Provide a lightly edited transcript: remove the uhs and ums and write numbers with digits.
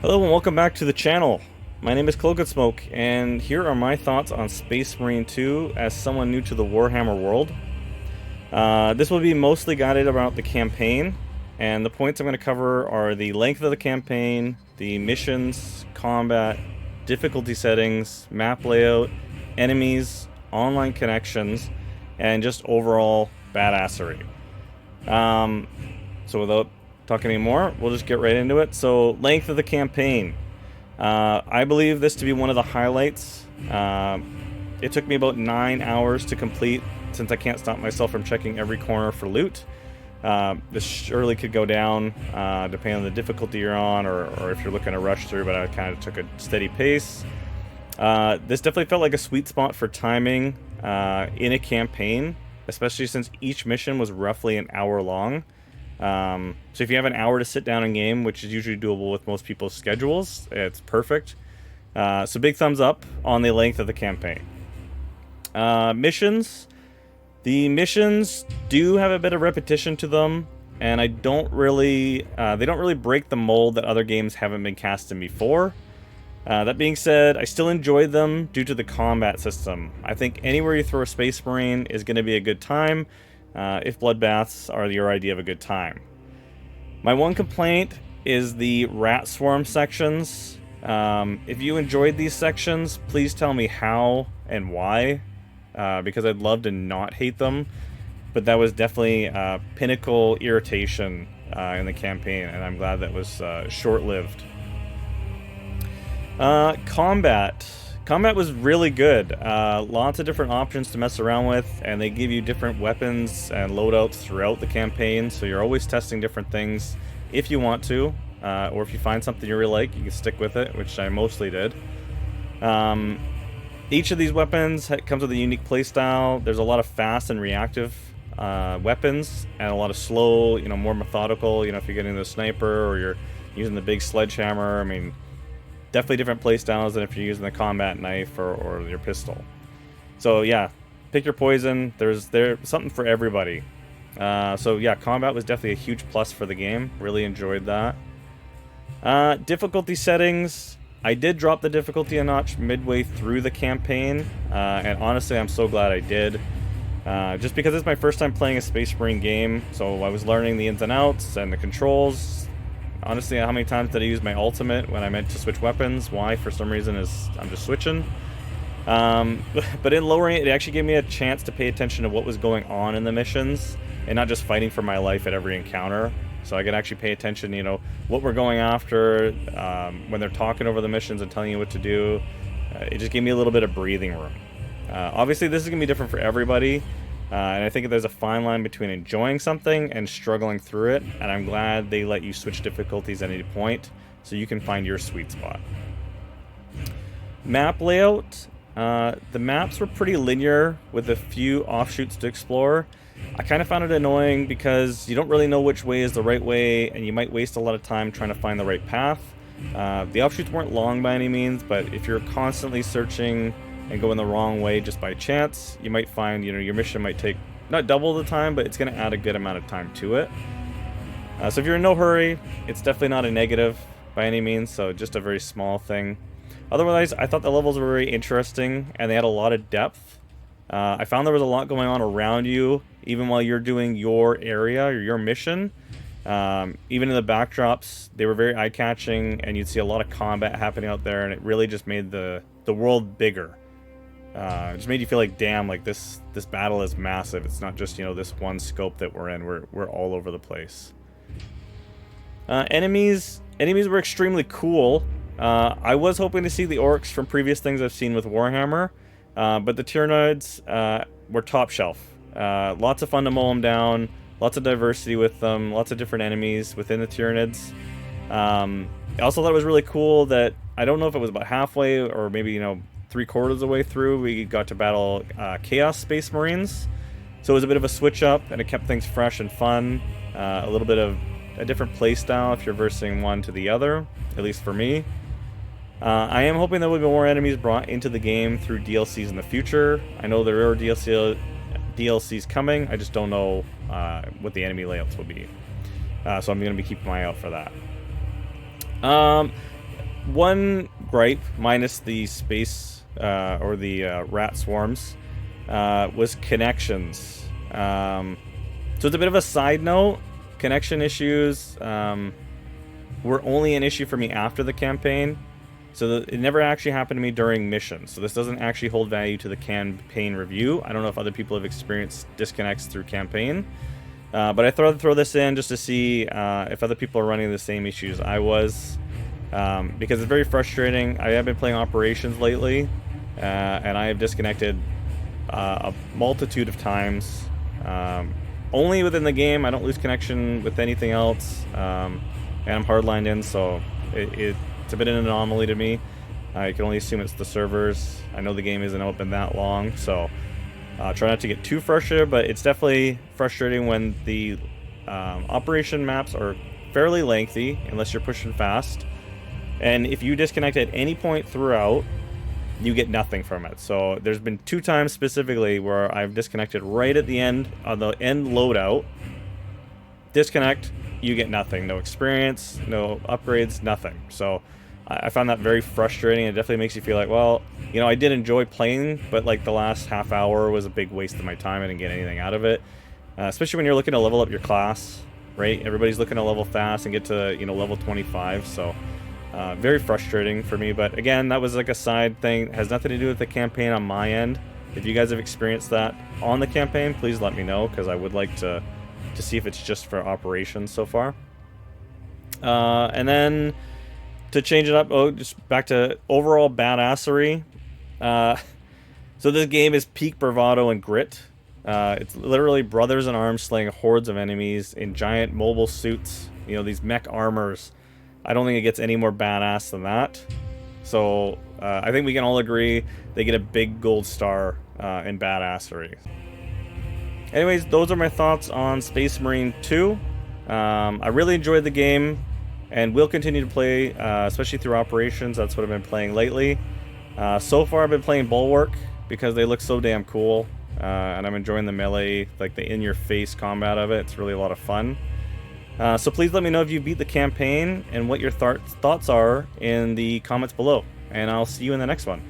Hello and welcome back to the channel. My name is Cloak and Smoke, and here are my thoughts on Space Marine 2 as someone new to the Warhammer world. This will be mostly guided about the campaign, and the points I'm going to cover are the length of the campaign, the missions, combat, difficulty settings, map layout, enemies, online connections, and just overall badassery. So without talking anymore, we'll just get right into it. So, length of the campaign. I believe this to be one of the highlights. It took me about 9 hours to complete, since I can't stop myself from checking every corner for loot. This surely could go down, depending on the difficulty you're on, or if you're looking to rush through, but I kind of took a steady pace. This definitely felt like a sweet spot for timing in a campaign, especially since each mission was roughly an hour long. So if you have an hour to sit down and game, which is usually doable with most people's schedules, it's perfect. So big thumbs up on the length of the campaign. Missions. The missions do have a bit of repetition to them, and they don't really break the mold that other games haven't been cast in before. That being said, I still enjoyed them due to the combat system. I think anywhere you throw a Space Marine is going to be a good time, if bloodbaths are your idea of a good time. My one complaint is the rat swarm sections. If you enjoyed these sections, please tell me how and why, because I'd love to not hate them. But that was definitely pinnacle irritation in the campaign, and I'm glad that was short-lived. Combat. Combat was really good. Lots of different options to mess around with, and they give you different weapons and loadouts throughout the campaign, so you're always testing different things if you want to, or if you find something you really like, you can stick with it, which I mostly did. Each of these weapons comes with a unique playstyle. There's a lot of fast and reactive weapons, and a lot of slow, more methodical, if you're getting the sniper or you're using the big sledgehammer. I mean, definitely different playstyles than if you're using the combat knife or your pistol. So yeah, pick your poison. There's something for everybody. So yeah, combat was definitely a huge plus for the game. Really enjoyed that. Difficulty settings. I did drop the difficulty a notch midway through the campaign, and honestly, I'm so glad I did. Just because it's my first time playing a Space Marine game, so I was learning the ins and outs and the controls. Honestly, how many times did I use my ultimate when I meant to switch weapons? Why? For some reason, I'm just switching. But in lowering it actually gave me a chance to pay attention to what was going on in the missions, and not just fighting for my life at every encounter. So I could actually pay attention, what we're going after, when they're talking over the missions and telling you what to do. It just gave me a little bit of breathing room. Obviously, this is going to be different for everybody. And I think there's a fine line between enjoying something and struggling through it, and I'm glad they let you switch difficulties at any point so you can find your sweet spot. Map layout. The maps were pretty linear with a few offshoots to explore. I kind of found it annoying because you don't really know which way is the right way, and you might waste a lot of time trying to find the right path. The offshoots weren't long by any means, but if you're constantly searching and going the wrong way just by chance, you might find, your mission might take not double the time, but it's going to add a good amount of time to it. So if you're in no hurry, it's definitely not a negative by any means, so just a very small thing. Otherwise, I thought the levels were very interesting, and they had a lot of depth. I found there was a lot going on around you, even while you're doing your area or your mission. Even in the backdrops, they were very eye-catching, and you'd see a lot of combat happening out there, and it really just made the world bigger. It just made you feel like, damn, like this battle is massive. It's not just, this one scope that we're in. We're all over the place. Enemies were extremely cool. I was hoping to see the orcs from previous things I've seen with Warhammer, but the Tyranids were top shelf. Lots of fun to mow them down. Lots of diversity with them. Lots of different enemies within the Tyranids. I also thought it was really cool that, I don't know if it was about halfway or maybe, 3/4 of the way through, we got to battle Chaos Space Marines. So it was a bit of a switch up, and it kept things fresh and fun. A little bit of a different play style if you're versing one to the other, at least for me. I am hoping there will be more enemies brought into the game through DLCs in the future. I know there are DLCs coming, I just don't know what the enemy layouts will be. So I'm going to be keeping my eye out for that. one gripe, minus the space or the rat swarms, was connections. So it's a bit of a side note. Connection issues were only an issue for me after the campaign. So it never actually happened to me during missions. So this doesn't actually hold value to the campaign review. I don't know if other people have experienced disconnects through campaign. But I throw this in just to see if other people are running the same issues I was. Because it's very frustrating. I have been playing Operations lately. And I have disconnected a multitude of times. Only within the game. I don't lose connection with anything else. And I'm hardlined in, so it's a bit of an anomaly to me. I can only assume it's the servers. I know the game isn't open that long, so try not to get too frustrated, but it's definitely frustrating when the operation maps are fairly lengthy, unless you're pushing fast. And if you disconnect at any point throughout, you get nothing from it. So there's been 2 times specifically where I've disconnected right at the end, on the end loadout. Disconnect, you get nothing. No experience, no upgrades, nothing. So I found that very frustrating. It definitely makes you feel like, well, you know, I did enjoy playing, but like the last half hour was a big waste of my time. I didn't get anything out of it. Especially when you're looking to level up your class, right? Everybody's looking to level fast and get to, you know, level 25. So very frustrating for me. But again, that was like a side thing. It has nothing to do with the campaign on my end. If you guys have experienced that on the campaign, please let me know, because I would like to see if it's just for operations so far. And then to change it up, just back to overall badassery. So this game is peak bravado and grit. It's literally brothers in arms slaying hordes of enemies in giant mobile suits. You know, these mech armors. I don't think it gets any more badass than that. So I think we can all agree they get a big gold star in badassery. Anyways, those are my thoughts on Space Marine 2. I really enjoyed the game, and will continue to play, especially through operations. That's what I've been playing lately. So far, I've been playing Bulwark because they look so damn cool, and I'm enjoying the melee, like the in-your-face combat of it. It's really a lot of fun. So please let me know if you beat the campaign and what your thoughts are in the comments below, and I'll see you in the next one.